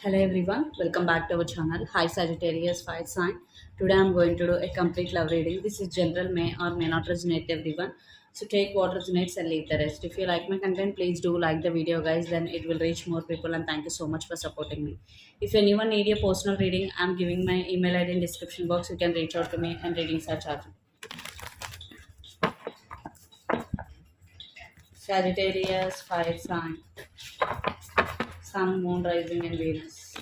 Hello everyone, welcome back to our channel. Hi Sagittarius Fire Sign. Today I'm going to do a complete love reading. This is general, may or may not resonate everyone. So take what resonates and leave the rest. If you like my content, please do like the video guys, then it will reach more people and thank you so much for supporting me. If anyone need a personal reading, I'm giving my email ID in description box. You can reach out to me and readings are charged. Sagittarius Fire Sign. Sun, Moon, Rising and Venus.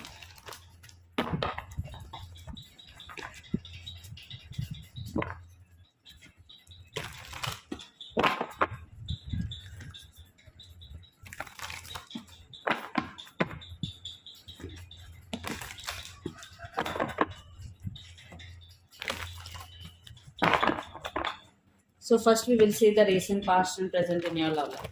So first we will see the recent, past and present in your love life.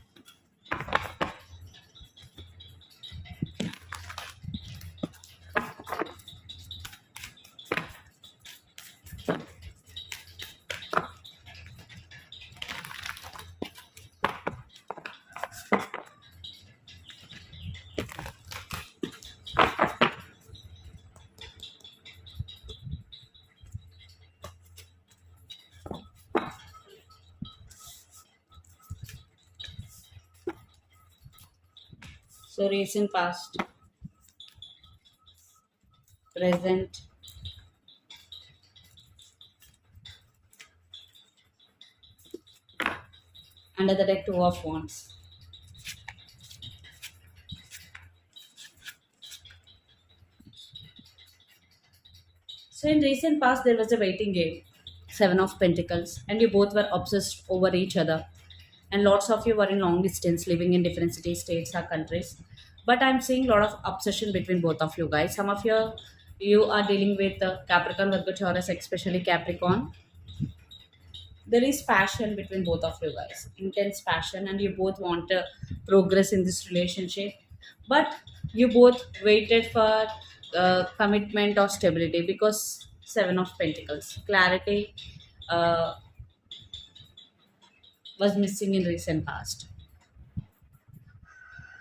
So recent, past, present, under the deck two of wands. So in recent past there was a waiting game, seven of pentacles, and you both were obsessed over each other. And lots of you were in long distance, living in different cities, states, or countries. But I'm seeing a lot of obsession between both of you guys. Some of you are dealing with Capricorn, Virgo, Taurus, especially Capricorn. There is passion between both of you guys, intense passion, and you both want to progress in this relationship, but you both waited for commitment or stability because seven of pentacles, clarity uh, was missing in recent past.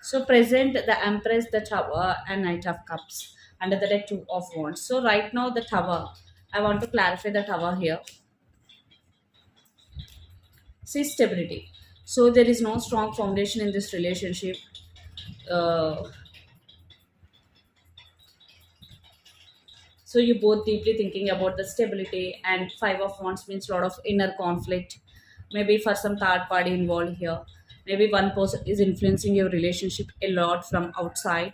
So present, the empress, the tower, and knight of cups, under the deck two of wands. So right now the tower, I want to clarify the tower here. See, stability. So there is no strong foundation in this relationship. uh, so you both deeply thinking about the stability, and five of wands means a lot of inner conflict, maybe for some third party involved here. Maybe one person is influencing your relationship a lot from outside.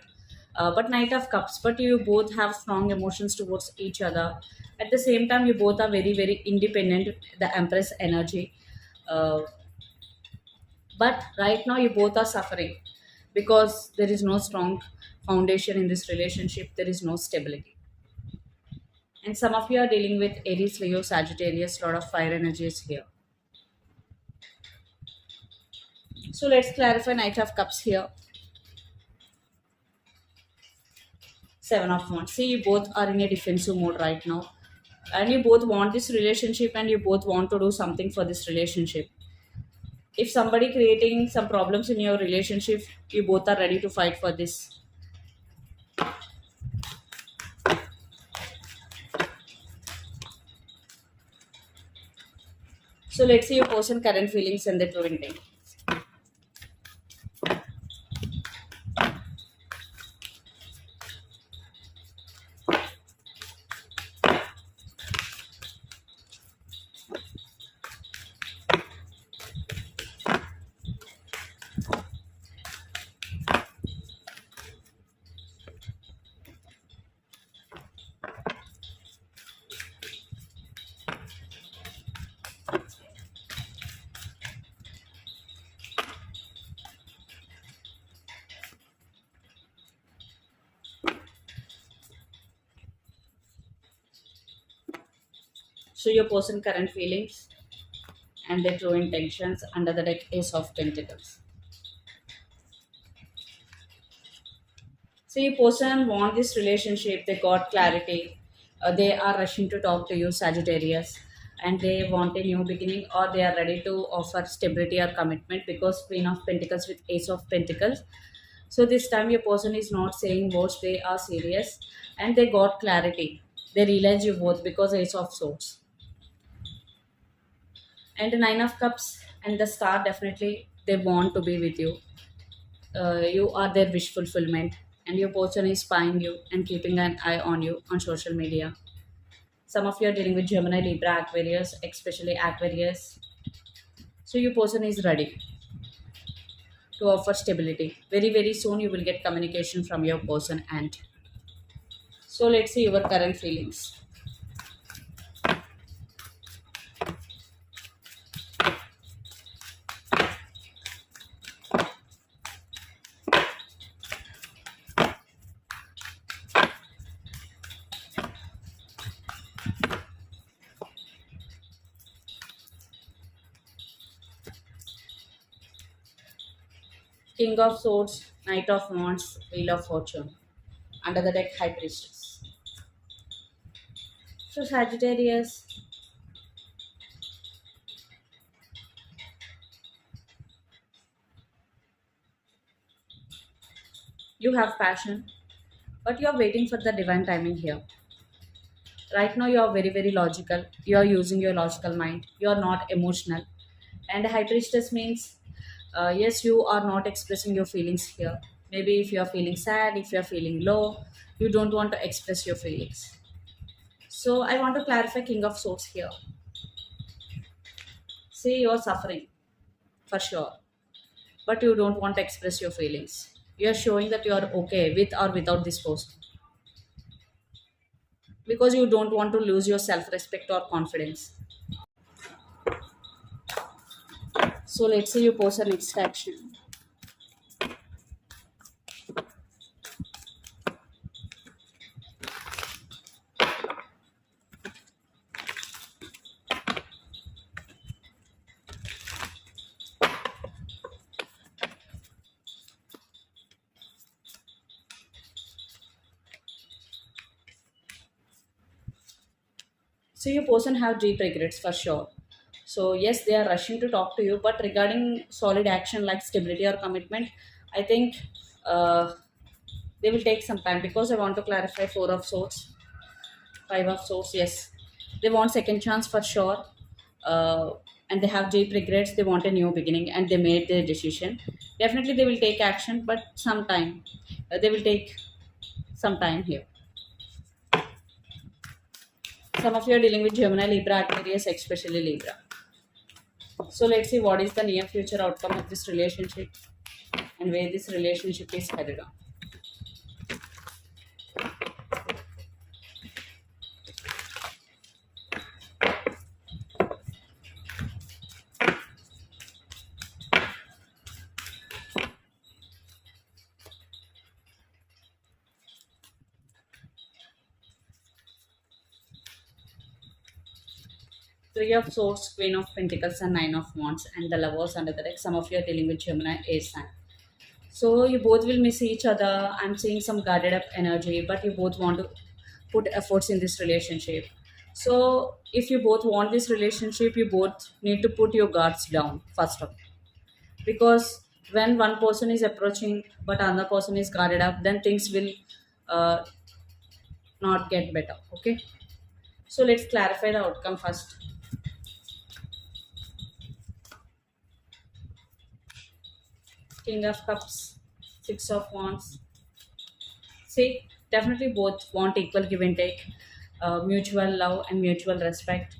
But knight of cups, but you both have strong emotions towards each other. At the same time you both are very very independent, the empress energy. uh, but right now you both are suffering because there is no strong foundation in this relationship, there is no stability. And some of you are dealing with Aries, Leo, Sagittarius, lot of fire energies here. So let's clarify Knight of Cups here. Seven of Wands. See, you both are in a defensive mode right now. And you both want this relationship and you both want to do something for this relationship. If somebody creating some problems in your relationship, you both are ready to fight for this. So let's see your person current feelings and the true intent. So your person current feelings and their true intentions under the deck Ace of Pentacles. So your person want this relationship, they got clarity. They are rushing to talk to you, Sagittarius, and they want a new beginning, or they are ready to offer stability or commitment because Queen of Pentacles with Ace of Pentacles. So this time your person is not saying words, they are serious and they got clarity. They realize you both because Ace of Swords. And the Nine of Cups and the Star, definitely they want to be with you. You are their wish fulfillment, and your person is spying you and keeping an eye on you on social media. Some of you are dealing with Gemini, Libra, Aquarius, especially Aquarius. So your person is ready to offer stability. Very, very soon you will get communication from your person. And so let's see your current feelings. King of Swords, Knight of Wands, Wheel of Fortune. Under the deck, High Priestess. So Sagittarius, you have passion, but you are waiting for the divine timing here. Right now, you are very, very logical. You are using your logical mind. You are not emotional. And High Priestess means, yes, you are not expressing your feelings here. Maybe if you are feeling sad, if you are feeling low, you don't want to express your feelings. So I want to clarify King of Swords here. See, you are suffering for sure, but you don't want to express your feelings. You are showing that you are okay with or without this person because you don't want to lose your self respect or confidence. So let's say you pose a next action. So your person have deep regrets for sure. So yes, they are rushing to talk to you, but regarding solid action like stability or commitment, I think uh, they will take some time because I want to clarify Four of Swords, Five of Swords. Yes, they want second chance for sure, uh, and they have deep regrets. They want a new beginning, and they made their decision. Definitely, they will take action, but some time. They will take some time here. Some of you are dealing with Gemini, Libra, Aquarius, especially Libra. So let's see what is the near future outcome of this relationship and where this relationship is headed on. Three of Swords, Queen of Pentacles, and Nine of Wands, and the Lovers under the deck. Some of you are dealing with Gemini, Air sign. So you both will miss each other. I'm seeing some guarded up energy, but you both want to put efforts in this relationship. So if you both want this relationship, you both need to put your guards down first of all. Because when one person is approaching but another person is guarded up, then things will uh, not get better. Okay. So let's clarify the outcome first. King of Cups, Six of Wands. See, definitely both want equal give and take, mutual love and mutual respect.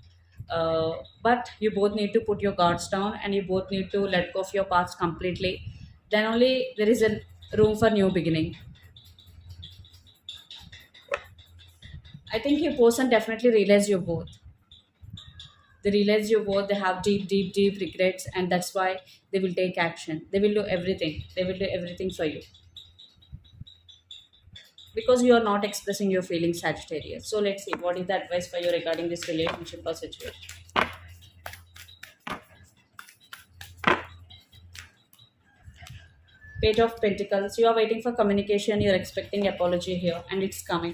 But you both need to put your guards down and you both need to let go of your past completely. Then only there is a room for new beginning. I think your person definitely realize you both. They realize you both. They have deep, deep, deep regrets, and that's why they will take action. They will do everything. They will do everything for you because you are not expressing your feelings, Sagittarius. So let's see what is the advice for you regarding this relationship or situation. Page of Pentacles. You are waiting for communication. You are expecting apology here, and it's coming.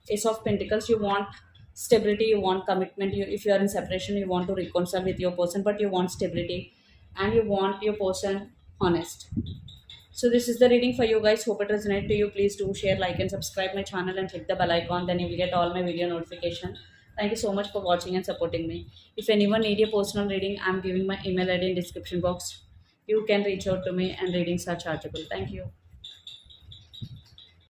Ace of Pentacles. You want stability. You want commitment. If you are in separation, you want to reconcile with your person, but you want stability, and you want your person honest. So this is the reading for you guys. Hope it resonates to you. Please do share, like, and subscribe my channel and click the bell icon. Then you will get all my video notification. Thank you so much for watching and supporting me. If anyone need a personal reading, I'm giving my email ID in description box. You can reach out to me and readings are chargeable. Thank you.